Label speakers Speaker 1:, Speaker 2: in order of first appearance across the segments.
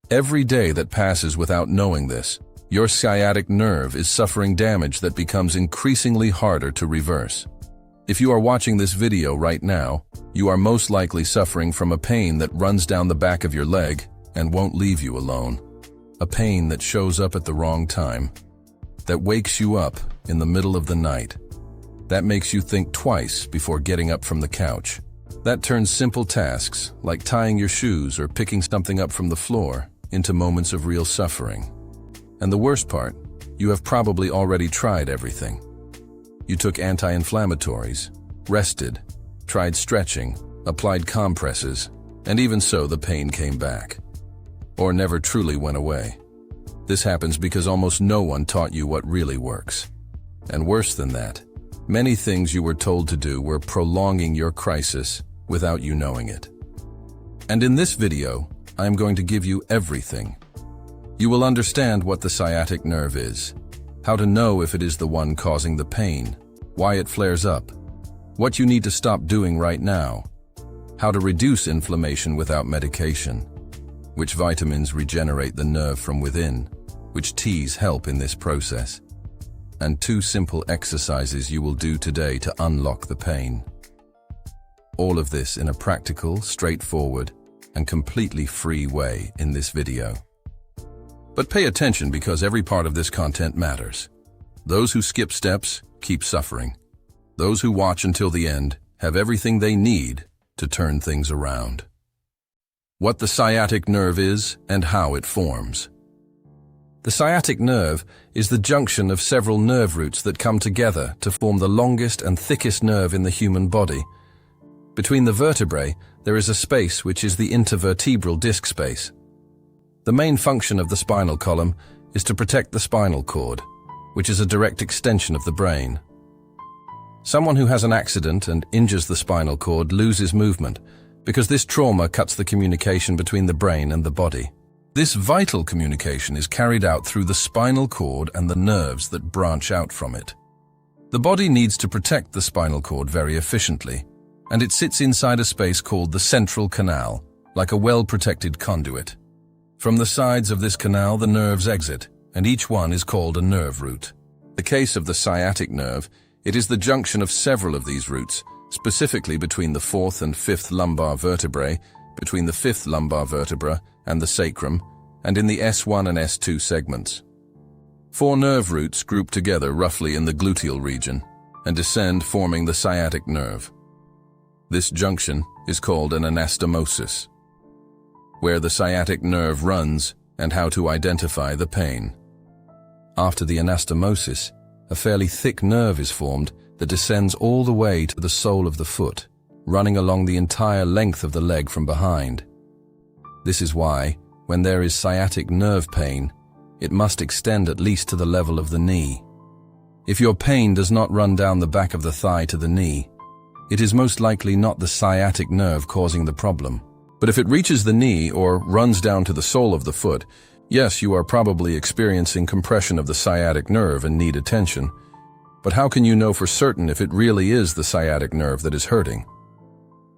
Speaker 1: Every day that passes without knowing this, your sciatic nerve is suffering damage that becomes increasingly harder to reverse. If you are watching this video right now, you are most likely suffering from a pain that runs down the back of your leg and won't leave you alone. A pain that shows up at the wrong time, that wakes you up in the middle of the night, that makes you think twice before getting up from the couch, that turns simple tasks like tying your shoes or picking something up from the floor into moments of real suffering. And the worst part, you have probably already tried everything. You took anti-inflammatories, rested, tried stretching, applied compresses, and even so the pain came back, or never truly went away. This happens because almost no one taught you what really works. And worse than that, many things you were told to do were prolonging your crisis without you knowing it. And in this video, I am going to give you everything. You will understand what the sciatic nerve is, how to know if it is the one causing the pain, why it flares up, what you need to stop doing right now, how to reduce inflammation without medication, which vitamins regenerate the nerve from within, which teas help in this process, and 2 simple exercises you will do today to unlock the pain. All of this in a practical, straightforward, and completely free way in this video. But pay attention because every part of this content matters. Those who skip steps keep suffering. Those who watch until the end have everything they need to turn things around. What the sciatic nerve is and how it forms. The sciatic nerve is the junction of several nerve roots that come together to form the longest and thickest nerve in the human body. Between the vertebrae, there is a space which is the intervertebral disc space. The main function of the spinal column is to protect the spinal cord, which is a direct extension of the brain. Someone who has an accident and injures the spinal cord loses movement because this trauma cuts the communication between the brain and the body. This vital communication is carried out through the spinal cord and the nerves that branch out from it. The body needs to protect the spinal cord very efficiently, and it sits inside a space called the central canal, like a well-protected conduit. From the sides of this canal, the nerves exit, and each one is called a nerve root. In the case of the sciatic nerve, it is the junction of several of these roots, specifically between the 4th and 5th lumbar vertebrae, between the 5th lumbar vertebra and the sacrum, and in the S1 and S2 segments. 4 nerve roots group together roughly in the gluteal region and descend, forming the sciatic nerve. This junction is called an anastomosis. Where the sciatic nerve runs and how to identify the pain. After the anastomosis, a fairly thick nerve is formed that descends all the way to the sole of the foot, running along the entire length of the leg from behind. This is why, when there is sciatic nerve pain, it must extend at least to the level of the knee. If your pain does not run down the back of the thigh to the knee, it is most likely not the sciatic nerve causing the problem. But if it reaches the knee or runs down to the sole of the foot, yes, you are probably experiencing compression of the sciatic nerve and need attention. But how can you know for certain if it really is the sciatic nerve that is hurting?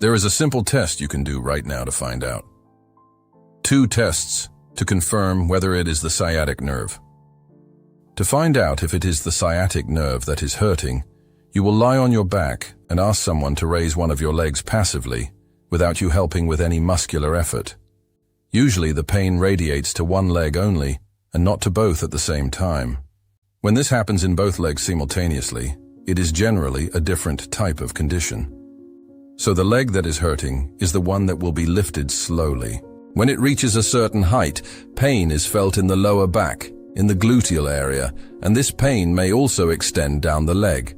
Speaker 1: There is a simple test you can do right now to find out. 2 tests to confirm whether it is the sciatic nerve. To find out if it is the sciatic nerve that is hurting, you will lie on your back and ask someone to raise one of your legs passively, without you helping with any muscular effort. Usually the pain radiates to one leg only, and not to both at the same time. When this happens in both legs simultaneously, it is generally a different type of condition. So the leg that is hurting is the one that will be lifted slowly. When it reaches a certain height, pain is felt in the lower back, in the gluteal area, and this pain may also extend down the leg.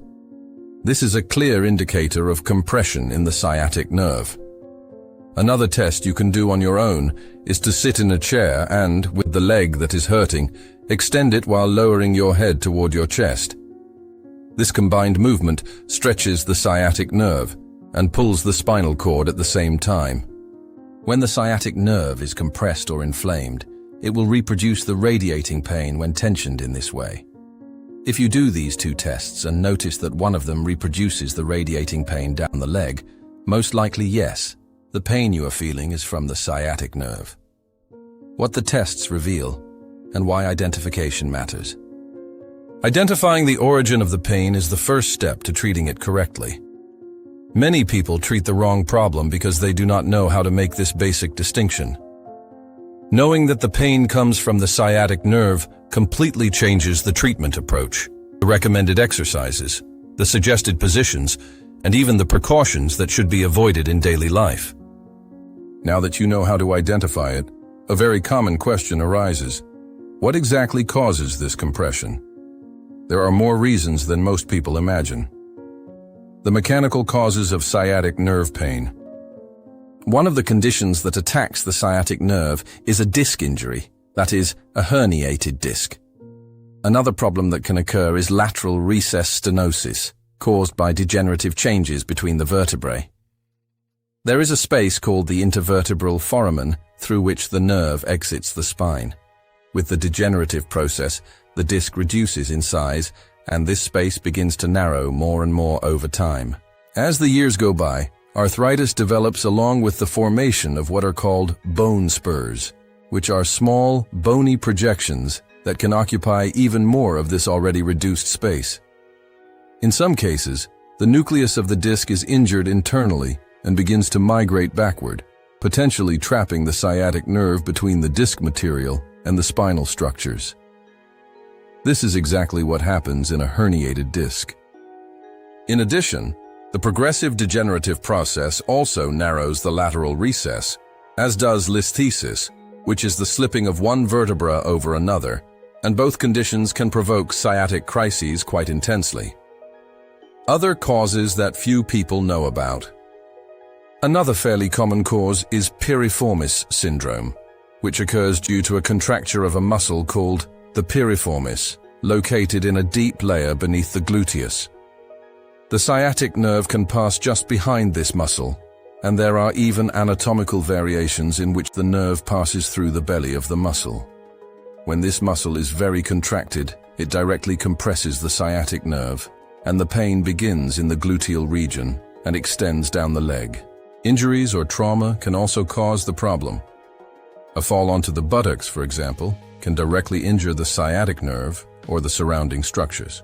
Speaker 1: This is a clear indicator of compression in the sciatic nerve. Another test you can do on your own is to sit in a chair and, with the leg that is hurting, extend it while lowering your head toward your chest. This combined movement stretches the sciatic nerve and pulls the spinal cord at the same time. When the sciatic nerve is compressed or inflamed, it will reproduce the radiating pain when tensioned in this way. If you do these 2 tests and notice that one of them reproduces the radiating pain down the leg, most likely yes, the pain you are feeling is from the sciatic nerve. what the tests reveal, and why identification matters. Identifying the origin of the pain is the first step to treating it correctly. Many people treat the wrong problem because they do not know how to make this basic distinction. Knowing that the pain comes from the sciatic nerve completely changes the treatment approach, the recommended exercises, the suggested positions, and even the precautions that should be avoided in daily life. Now that you know how to identify it, a very common question arises. What exactly causes this compression? There are more reasons than most people imagine. The mechanical causes of sciatic nerve pain. One of the conditions that attacks the sciatic nerve is a disc injury, that is, a herniated disc. Another problem that can occur is lateral recess stenosis, caused by degenerative changes between the vertebrae. There is a space called the intervertebral foramen through which the nerve exits the spine. With the degenerative process, the disc reduces in size, and this space begins to narrow more and more over time. As the years go by, arthritis develops along with the formation of what are called bone spurs, which are small, bony projections that can occupy even more of this already reduced space. In some cases, the nucleus of the disc is injured internally and begins to migrate backward, potentially trapping the sciatic nerve between the disc material and the spinal structures. This is exactly what happens in a herniated disc. In addition, the progressive degenerative process also narrows the lateral recess, as does listhesis, which is the slipping of one vertebra over another, and both conditions can provoke sciatic crises quite intensely. Other causes that few people know about. Another fairly common cause is piriformis syndrome, which occurs due to a contracture of a muscle called the piriformis, located in a deep layer beneath the gluteus. The sciatic nerve can pass just behind this muscle, and there are even anatomical variations in which the nerve passes through the belly of the muscle. When this muscle is very contracted, it directly compresses the sciatic nerve, and the pain begins in the gluteal region and extends down the leg. Injuries or trauma can also cause the problem. A fall onto the buttocks, for example, can directly injure the sciatic nerve or the surrounding structures.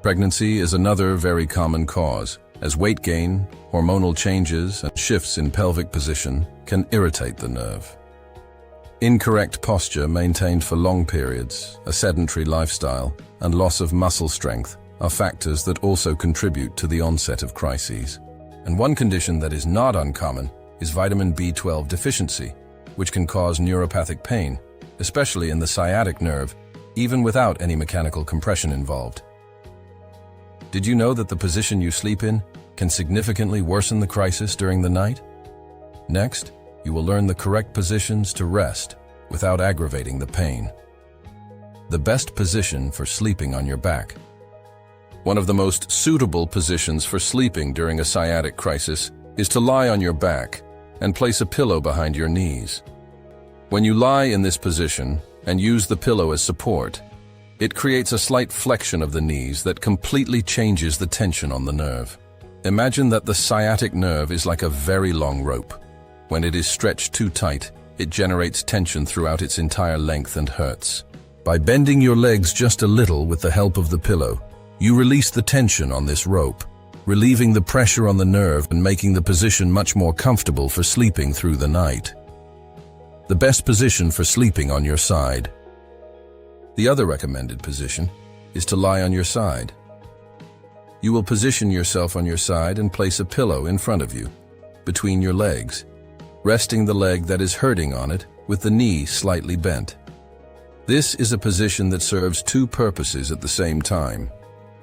Speaker 1: Pregnancy is another very common cause, as weight gain, hormonal changes, and shifts in pelvic position can irritate the nerve. Incorrect posture maintained for long periods, a sedentary lifestyle, and loss of muscle strength are factors that also contribute to the onset of crises. And one condition that is not uncommon is vitamin B12 deficiency, which can cause neuropathic pain, especially in the sciatic nerve, even without any mechanical compression involved. Did you know that the position you sleep in can significantly worsen the crisis during the night? Next, you will learn the correct positions to rest without aggravating the pain. The best position for sleeping on your back. One of the most suitable positions for sleeping during a sciatic crisis is to lie on your back and place a pillow behind your knees. When you lie in this position and use the pillow as support, it creates a slight flexion of the knees that completely changes the tension on the nerve. Imagine that the sciatic nerve is like a very long rope. When it is stretched too tight, it generates tension throughout its entire length and hurts. By bending your legs just a little with the help of the pillow, you release the tension on this rope, relieving the pressure on the nerve and making the position much more comfortable for sleeping through the night. The best position for sleeping on your side. The other recommended position is to lie on your side. You will position yourself on your side and place a pillow in front of you, between your legs, resting the leg that is hurting on it with the knee slightly bent. This is a position that serves two purposes at the same time.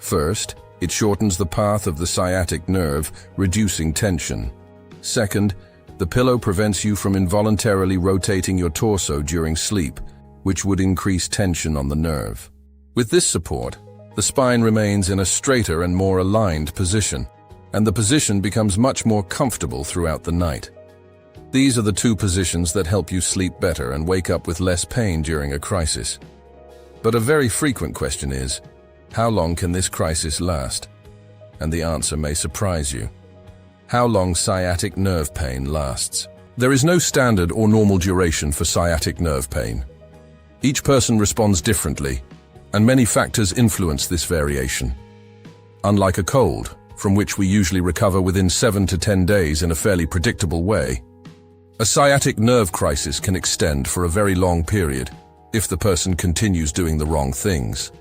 Speaker 1: First, it shortens the path of the sciatic nerve, reducing tension. Second, the pillow prevents you from involuntarily rotating your torso during sleep, which would increase tension on the nerve. With this support, the spine remains in a straighter and more aligned position, and the position becomes much more comfortable throughout the night. These are the two positions that help you sleep better and wake up with less pain during a crisis. But a very frequent question is, how long can this crisis last? And the answer may surprise you. How long sciatic nerve pain lasts? There is no standard or normal duration for sciatic nerve pain. Each person responds differently, and many factors influence this variation. Unlike a cold, from which we usually recover within 7 to 10 days in a fairly predictable way, a sciatic nerve crisis can extend for a very long period if the person continues doing the wrong things.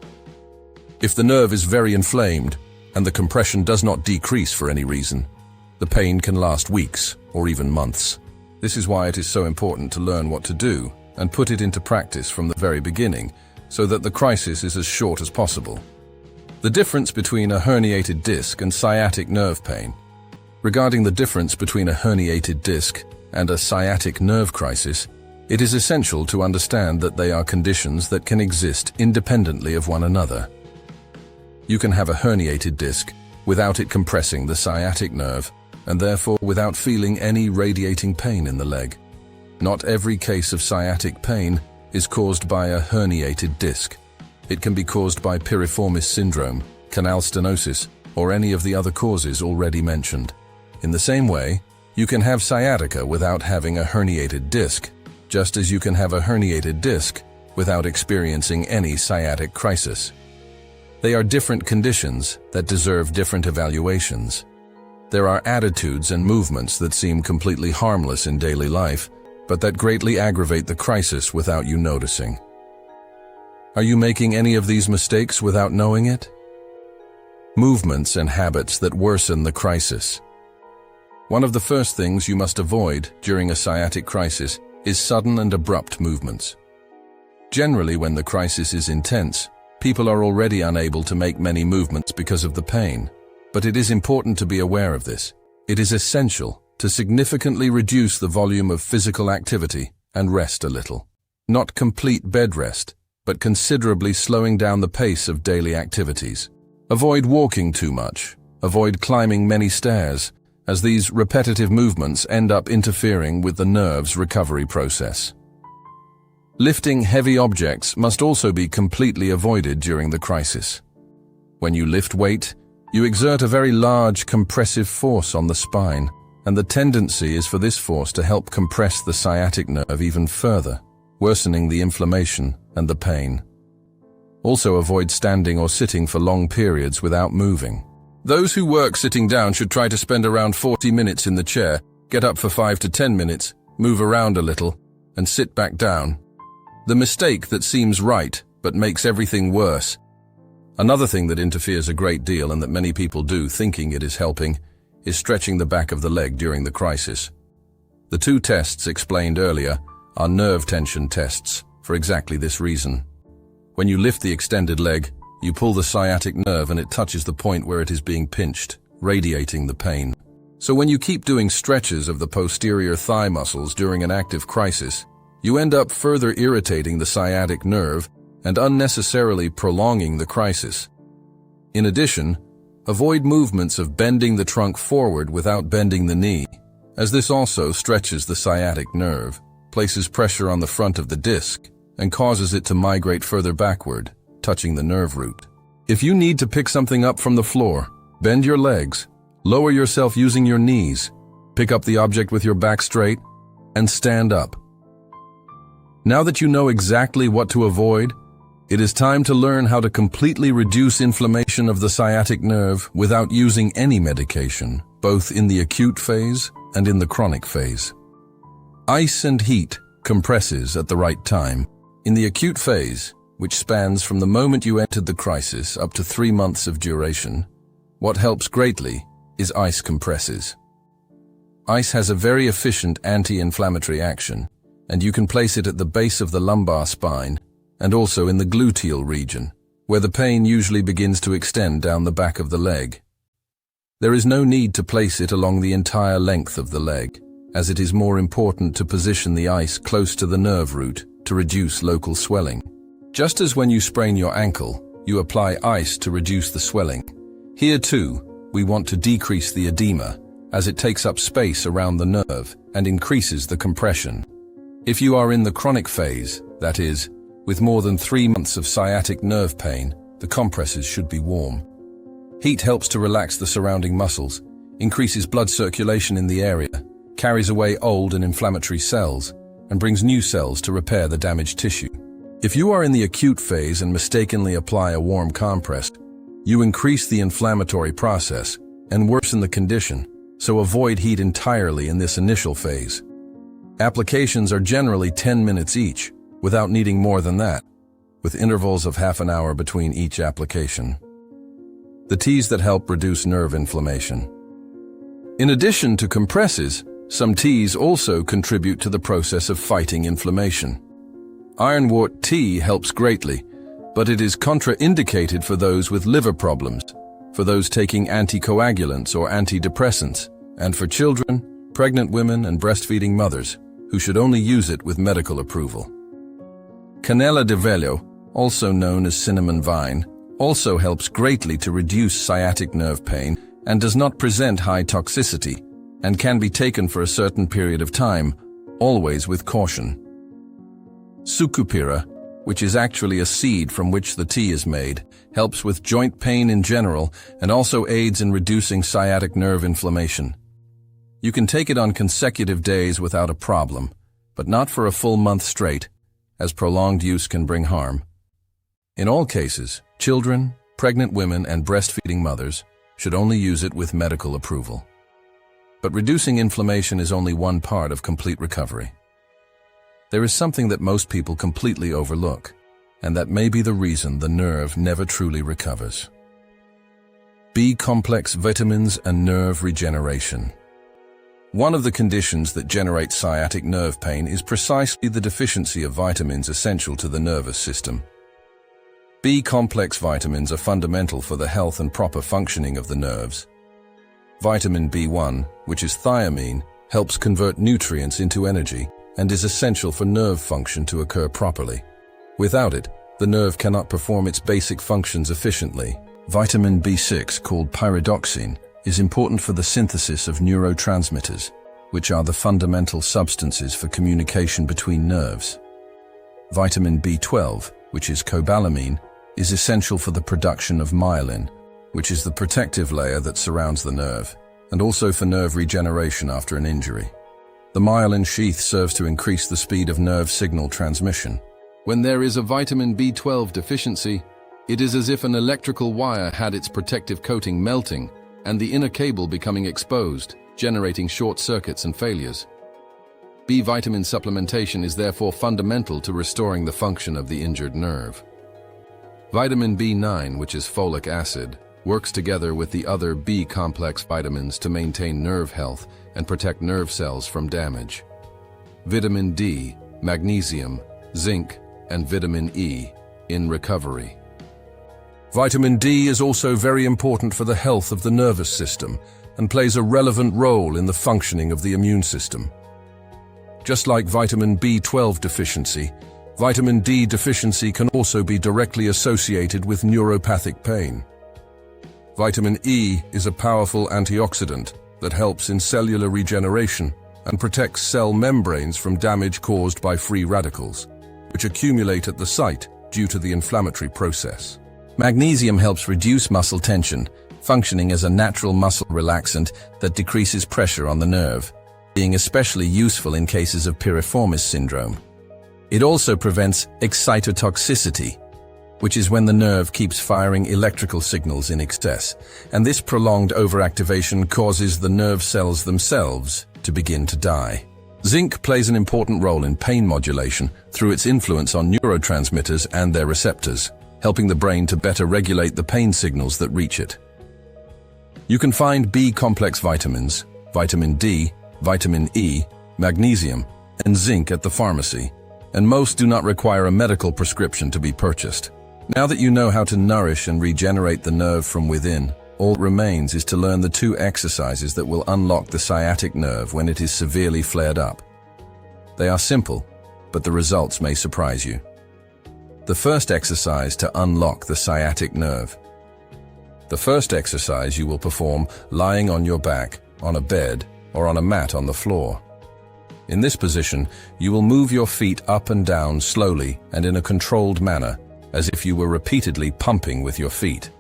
Speaker 1: If the nerve is very inflamed and the compression does not decrease for any reason, the pain can last weeks or even months. This is why it is so important to learn what to do and put it into practice from the very beginning so that the crisis is as short as possible. The difference between a herniated disc and sciatic nerve pain. Regarding the difference between a herniated disc and a sciatic nerve crisis, it is essential to understand that they are conditions that can exist independently of one another. You can have a herniated disc without it compressing the sciatic nerve, and therefore without feeling any radiating pain in the leg. Not every case of sciatic pain is caused by a herniated disc. It can be caused by piriformis syndrome, canal stenosis, or any of the other causes already mentioned. In the same way, you can have sciatica without having a herniated disc, just as you can have a herniated disc without experiencing any sciatic crisis. They are different conditions that deserve different evaluations. There are attitudes and movements that seem completely harmless in daily life, but that greatly aggravate the crisis without you noticing. Are you making any of these mistakes without knowing it? Movements and habits that worsen the crisis. One of the first things you must avoid during a sciatic crisis is sudden and abrupt movements. Generally, when the crisis is intense, people are already unable to make many movements because of the pain. But it is important to be aware of this. It is essential to significantly reduce the volume of physical activity and rest a little. Not complete bed rest, but considerably slowing down the pace of daily activities. Avoid walking too much. Avoid climbing many stairs, as these repetitive movements end up interfering with the nerve's recovery process. Lifting heavy objects must also be completely avoided during the crisis. When you lift weight, you exert a very large compressive force on the spine, and the tendency is for this force to help compress the sciatic nerve even further, worsening the inflammation and the pain. Also avoid standing or sitting for long periods without moving. Those who work sitting down should try to spend around 40 minutes in the chair, get up for 5 to 10 minutes, move around a little, and sit back down. The mistake that seems right but makes everything worse. Another thing that interferes a great deal and that many people do thinking it is helping is stretching the back of the leg during the crisis. The two tests explained earlier are nerve tension tests for exactly this reason. When you lift the extended leg, you pull the sciatic nerve and it touches the point where it is being pinched, radiating the pain. So when you keep doing stretches of the posterior thigh muscles during an active crisis, you end up further irritating the sciatic nerve and unnecessarily prolonging the crisis. In addition, avoid movements of bending the trunk forward without bending the knee, as this also stretches the sciatic nerve, places pressure on the front of the disc, and causes it to migrate further backward, touching the nerve root. If you need to pick something up from the floor, bend your legs, lower yourself using your knees, pick up the object with your back straight, and stand up. Now that you know exactly what to avoid, it is time to learn how to completely reduce inflammation of the sciatic nerve without using any medication, both in the acute phase and in the chronic phase. Ice and heat compresses at the right time. In the acute phase, which spans from the moment you entered the crisis up to 3 months of duration, what helps greatly is ice compresses. Ice has a very efficient anti-inflammatory action, and you can place it at the base of the lumbar spine and also in the gluteal region, where the pain usually begins to extend down the back of the leg. There is no need to place it along the entire length of the leg, as it is more important to position the ice close to the nerve root to reduce local swelling. Just as when you sprain your ankle, you apply ice to reduce the swelling. Here too, we want to decrease the edema, as it takes up space around the nerve and increases the compression. If you are in the chronic phase, that is, with more than 3 months of sciatic nerve pain, the compresses should be warm. Heat helps to relax the surrounding muscles, increases blood circulation in the area, carries away old and inflammatory cells, and brings new cells to repair the damaged tissue. If you are in the acute phase and mistakenly apply a warm compress, you increase the inflammatory process and worsen the condition, so avoid heat entirely in this initial phase. Applications are generally 10 minutes each, without needing more than that, with intervals of half an hour between each application. The teas that help reduce nerve inflammation. In addition to compresses, some teas also contribute to the process of fighting inflammation. Ironwort tea helps greatly, but it is contraindicated for those with liver problems, for those taking anticoagulants or antidepressants, and for children, pregnant women, and breastfeeding mothers, who should only use it with medical approval. Canela de velho, also known as cinnamon vine, also helps greatly to reduce sciatic nerve pain and does not present high toxicity and can be taken for a certain period of time, always with caution. Sucupira, which is actually a seed from which the tea is made, helps with joint pain in general and also aids in reducing sciatic nerve inflammation. You can take it on consecutive days without a problem, but not for a full month straight, as prolonged use can bring harm. In all cases, children, pregnant women, and breastfeeding mothers should only use it with medical approval. But reducing inflammation is only one part of complete recovery. There is something that most people completely overlook, and that may be the reason the nerve never truly recovers. B-complex vitamins and nerve regeneration. One of the conditions that generate sciatic nerve pain is precisely the deficiency of vitamins essential to the nervous system. B-complex vitamins are fundamental for the health and proper functioning of the nerves. Vitamin B1, which is thiamine, helps convert nutrients into energy and is essential for nerve function to occur properly. Without it, the nerve cannot perform its basic functions efficiently. Vitamin B6, called pyridoxine, is important for the synthesis of neurotransmitters, which are the fundamental substances for communication between nerves. Vitamin B12, which is cobalamin, is essential for the production of myelin, which is the protective layer that surrounds the nerve, and also for nerve regeneration after an injury. The myelin sheath serves to increase the speed of nerve signal transmission. When there is a vitamin B12 deficiency, it is as if an electrical wire had its protective coating melting and the inner cable becoming exposed, generating short circuits and failures. B vitamin supplementation is therefore fundamental to restoring the function of the injured nerve. Vitamin B9, which is folic acid, works together with the other B-complex vitamins to maintain nerve health and protect nerve cells from damage. Vitamin D, magnesium, zinc, and vitamin E in recovery. Vitamin D is also very important for the health of the nervous system and plays a relevant role in the functioning of the immune system. Just like vitamin B12 deficiency, vitamin D deficiency can also be directly associated with neuropathic pain. Vitamin E is a powerful antioxidant that helps in cellular regeneration and protects cell membranes from damage caused by free radicals, which accumulate at the site due to the inflammatory process. Magnesium helps reduce muscle tension, functioning as a natural muscle relaxant that decreases pressure on the nerve, being especially useful in cases of piriformis syndrome. It also prevents excitotoxicity, which is when the nerve keeps firing electrical signals in excess, and this prolonged overactivation causes the nerve cells themselves to begin to die. Zinc plays an important role in pain modulation through its influence on neurotransmitters and their receptors, helping the brain to better regulate the pain signals that reach it. You can find B-complex vitamins, vitamin D, vitamin E, magnesium, and zinc at the pharmacy, and most do not require a medical prescription to be purchased. Now that you know how to nourish and regenerate the nerve from within, all that remains is to learn the 2 exercises that will unlock the sciatic nerve when it is severely flared up. They are simple, but the results may surprise you. The first exercise to unlock the sciatic nerve. The first exercise you will perform lying on your back, on a bed, or on a mat on the floor. In this position, you will move your feet up and down slowly and in a controlled manner, as if you were repeatedly pumping with your feet.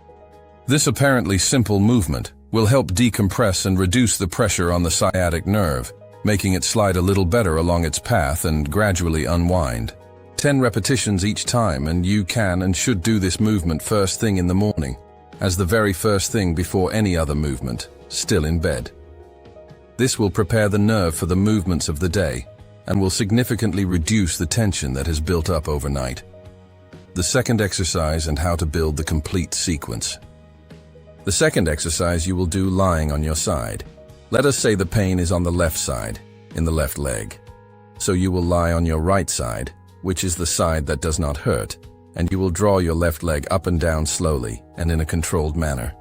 Speaker 1: This apparently simple movement will help decompress and reduce the pressure on the sciatic nerve, making it slide a little better along its path and gradually unwind. 10 repetitions each time, and you can and should do this movement first thing in the morning, as the very first thing before any other movement, still in bed. This will prepare the nerve for the movements of the day and will significantly reduce the tension that has built up overnight. The second exercise and how to build the complete sequence. The second exercise you will do lying on your side. Let us say the pain is on the left side, in the left leg. So you will lie on your right side, which is the side that does not hurt, and you will draw your left leg up and down slowly and in a controlled manner.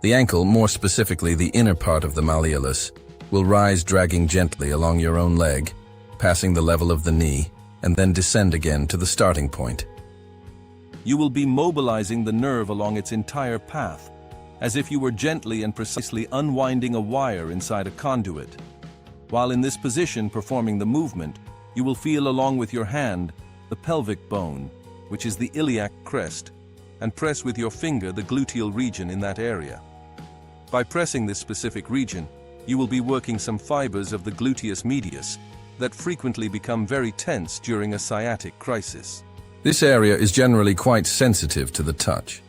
Speaker 1: The ankle, more specifically the inner part of the malleolus, will rise dragging gently along your own leg, passing the level of the knee, and then descend again to the starting point.
Speaker 2: You will be mobilizing the nerve along its entire path, as if you were gently and precisely unwinding a wire inside a conduit. While in this position performing the movement, you will feel along with your hand the pelvic bone, which is the iliac crest, and press with your finger the gluteal region in that area. By pressing this specific region, you will be working some fibers of the gluteus medius that frequently become very tense during a sciatic crisis.
Speaker 1: This area is generally quite sensitive to the touch.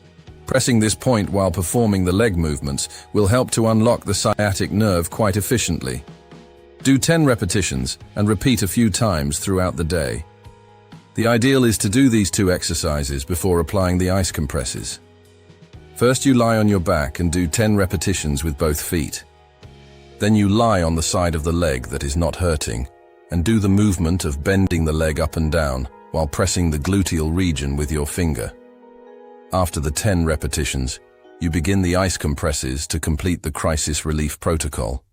Speaker 1: Pressing this point while performing the leg movements will help to unlock the sciatic nerve quite efficiently. Do 10 repetitions and repeat a few times throughout the day. The ideal is to do these 2 exercises before applying the ice compresses. First you lie on your back and do 10 repetitions with both feet. Then you lie on the side of the leg that is not hurting and do the movement of bending the leg up and down while pressing the gluteal region with your finger. After the 10 repetitions, you begin the ice compresses to complete the crisis relief protocol.